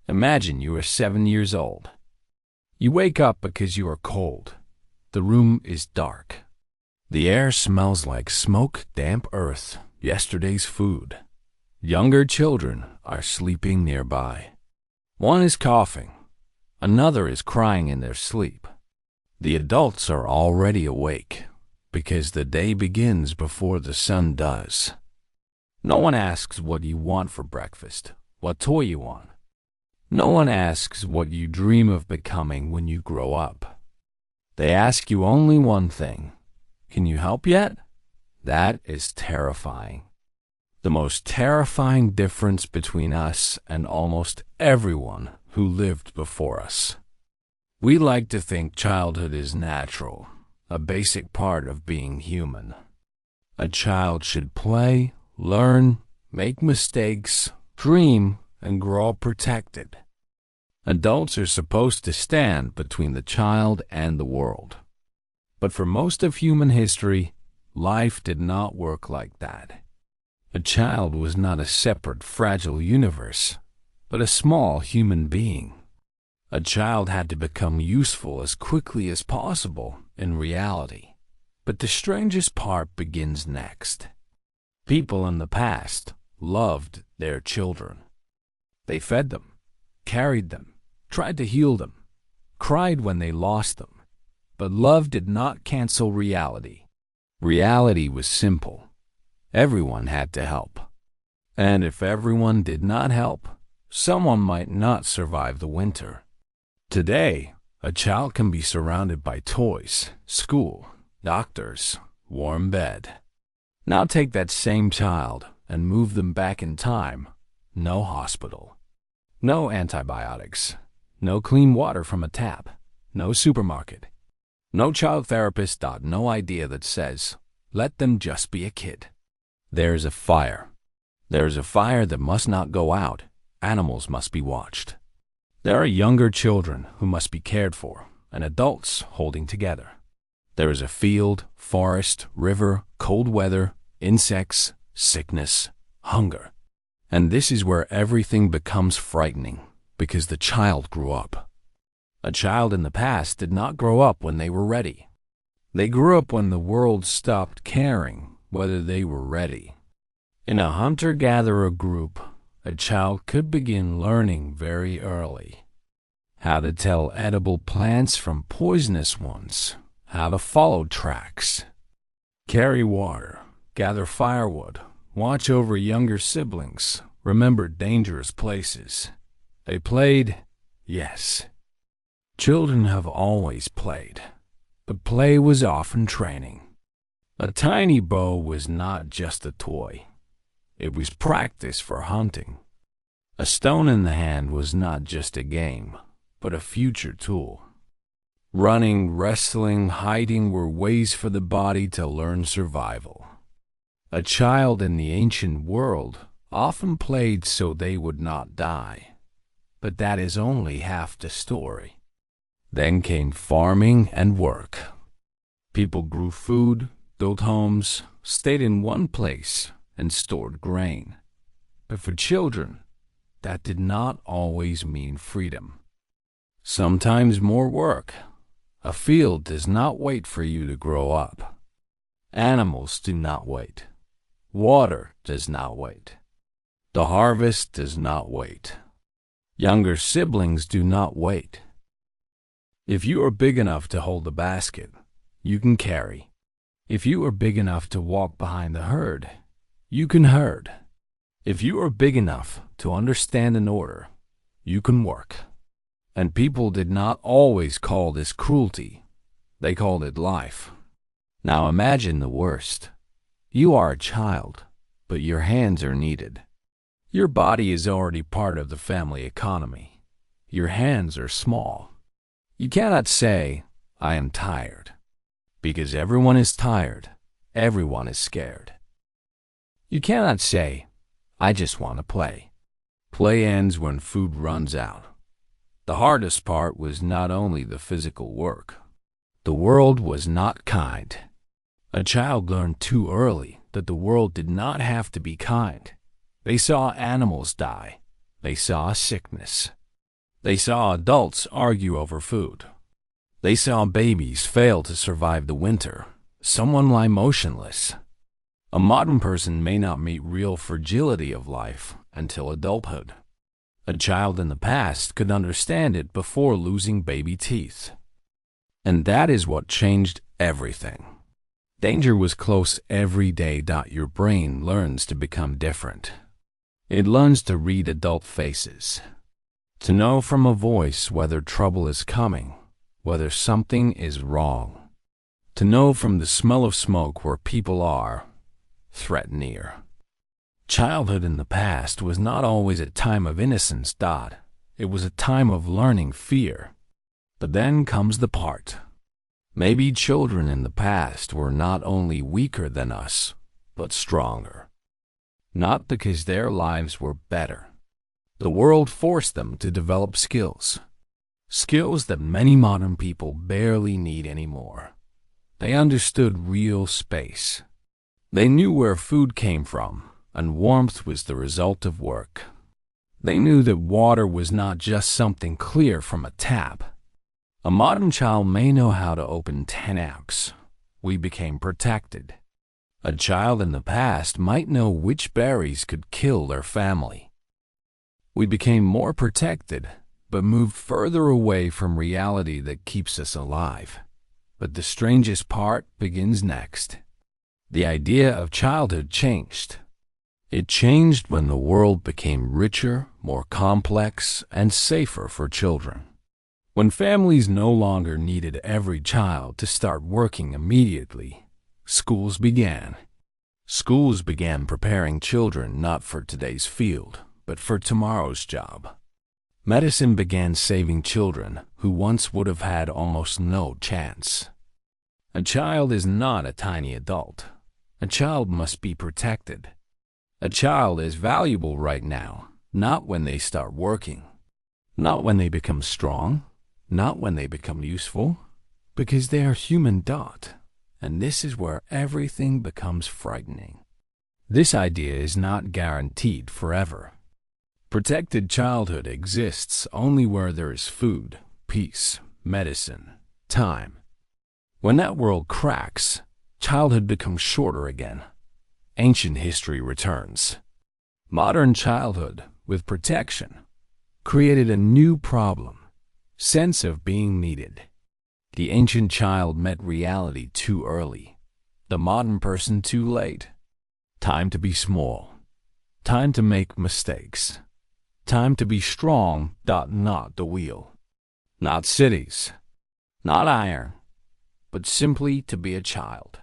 Imagine you are 7 years old. You wake up because you are cold. The room is dark. The air smells like smoke, damp earth, yesterday's food. Younger children are sleeping nearby. One is coughing. Another is crying in their sleep. The adults are already awake because the day begins before the sun does. No one asks what you want for breakfast, what toy you want. No one asks what you dream of becoming when you grow up. They ask you only one thing. Can you help yet? That is terrifying. The most terrifying difference between us and almost everyone who lived before us. We like to think childhood is natural, a basic part of being human. A child should play, learn, make mistakes, dream, and grow up protected. Adults are supposed to stand between the child and the world. But for most of human history, life did not work like that. A child was not a separate, fragile universe, but a small human being. A child had to become useful as quickly as possible in reality. But the strangest part begins next. People in the past loved their children. They fed them, carried them, tried to heal them, cried when they lost them. But love did not cancel reality. Reality was simple. Everyone had to help. And if everyone did not help, someone might not survive the winter. Today, a child can be surrounded by toys, school, doctors, warm bed. Now take that same child and move them back in time. No hospital. No antibiotics. No clean water from a tap. No supermarket. No child therapist. No idea that says, let them just be a kid. There's a fire. There's a fire that must not go out. Animals must be watched. There are younger children who must be cared for, and adults holding together. There is a field, forest, river, cold weather, insects, sickness, hunger. And this is where everything becomes frightening, because the child grew up. A child in the past did not grow up when they were ready. They grew up when the world stopped caring whether they were ready. In a hunter-gatherer group, a child could begin learning very early. How to tell edible plants from poisonous ones. How to follow tracks. Carry water. Gather firewood. Watch over younger siblings. Remember dangerous places. They played, yes. Children have always played, but play was often training. A tiny bow was not just a toy. It was practice for hunting. A stone in the hand was not just a game, but a future tool. Running, wrestling, hiding were ways for the body to learn survival. A child in the ancient world often played so they would not die. But that is only half the story. Then came farming and work. People grew food, built homes, stayed in one place, and stored grain. But for children, that did not always mean freedom. Sometimes more work. A field does not wait for you to grow up. Animals do not wait. Water does not wait. The harvest does not wait. Younger siblings do not wait. If you are big enough to hold the basket, you can carry. If you are big enough to walk behind the herd, you can herd. If you are big enough to understand an order, you can work. And people did not always call this cruelty. They called it life. Now imagine the worst. You are a child, but your hands are needed. Your body is already part of the family economy. Your hands are small. You cannot say, I am tired, because everyone is tired. Everyone is scared. You cannot say, I just want to play. Play ends when food runs out. The hardest part was not only the physical work. The world was not kind. A child learned too early that the world did not have to be kind. They saw animals die. They saw sickness. They saw adults argue over food. They saw babies fail to survive the winter, someone lie motionless. A modern person may not meet real fragility of life until adulthood. A child in the past could understand it before losing baby teeth. And that is what changed everything. Danger was close every day. Your brain learns to become different. It learns to read adult faces, to know from a voice whether trouble is coming, whether something is wrong, to know from the smell of smoke where people are, threat near. Childhood in the past was not always a time of innocence. It was a time of learning fear. But then comes the part. Maybe children in the past were not only weaker than us, but stronger. Not because their lives were better. The world forced them to develop skills. Skills that many modern people barely need anymore. They understood real space. They knew where food came from, and warmth was the result of work. They knew that water was not just something clear from a tap. A modern child may know how to open 10 apps. We became protected. A child in the past might know which berries could kill their family. We became more protected, but moved further away from reality that keeps us alive. But the strangest part begins next. The idea of childhood changed. It changed when the world became richer, more complex, and safer for children. When families no longer needed every child to start working immediately, schools began. Schools began preparing children not for today's field, but for tomorrow's job. Medicine began saving children who once would have had almost no chance. A child is not a tiny adult. A child must be protected. A child is valuable right now, not when they start working, not when they become strong, not when they become useful, because they are human. And this is where everything becomes frightening. This idea is not guaranteed forever. Protected childhood exists only where there is food, peace, medicine, time. When that world cracks, childhood becomes shorter again. Ancient history returns. Modern childhood, with protection, created a new problem: sense of being needed. The ancient child met reality too early. The modern person too late. Time to be small. Time to make mistakes. Time to be strong. Not the wheel. Not cities. Not iron. But simply to be a child.